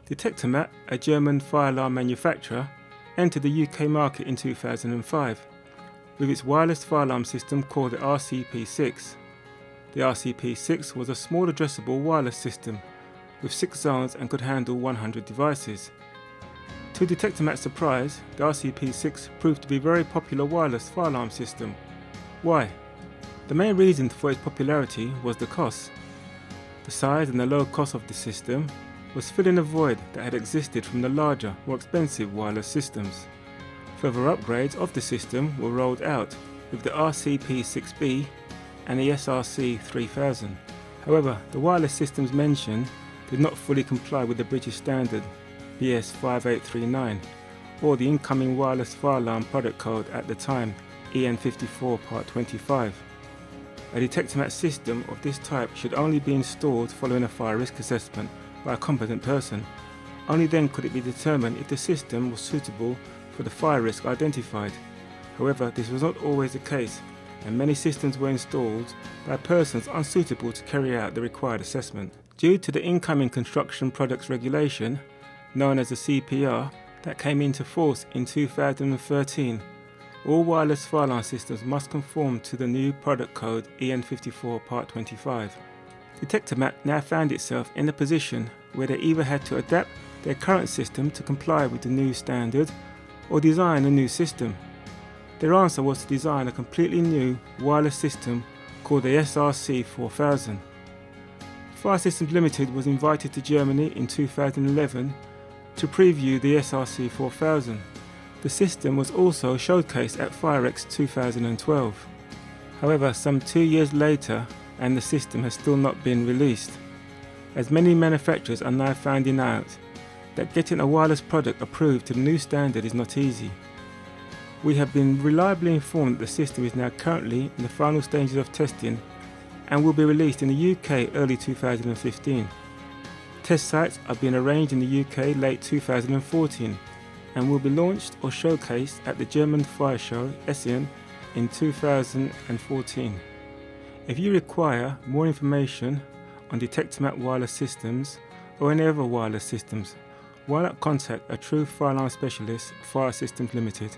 Detectomat, a German fire alarm manufacturer, entered the UK market in 2005 with its wireless fire alarm system called the RCP6. The RCP6 was a small addressable wireless system with 6 zones and could handle 100 devices. To Detectomat's surprise, the RCP6 proved to be a very popular wireless fire alarm system. Why? The main reason for its popularity was the cost. The size and the low cost of the system was filling a void that had existed from the larger, more expensive wireless systems. Further upgrades of the system were rolled out with the RCP6B and the SRC 3000. However, the wireless systems mentioned did not fully comply with the British standard BS 5839 or the incoming wireless fire alarm product code at the time EN54 Part 25. A Detectomat system of this type should only be installed following a fire risk assessment by a competent person. Only then could it be determined if the system was suitable for the fire risk identified. However, this was not always the case, and many systems were installed by persons unsuitable to carry out the required assessment. Due to the incoming Construction Products Regulation, known as the CPR, that came into force in 2013, all wireless fire alarm systems must conform to the new product code EN54 Part 25. Detectomat now found itself in a position where they either had to adapt their current system to comply with the new standard or design a new system. Their answer was to design a completely new wireless system called the SRC 4000. Fire Systems Limited was invited to Germany in 2011 to preview the SRC 4000. The system was also showcased at FireX 2012. However, some 2 years later and the system has still not been released, as many manufacturers are now finding out that getting a wireless product approved to the new standard is not easy. We have been reliably informed that the system is now currently in the final stages of testing and will be released in the UK early 2015. Test sites are being arranged in the UK late 2014 and will be launched or showcased at the German fire show Essen in 2014. If you require more information on Detectomat wireless systems or any other wireless systems, why not contact a true fire alarm specialist, Fire Systems Limited.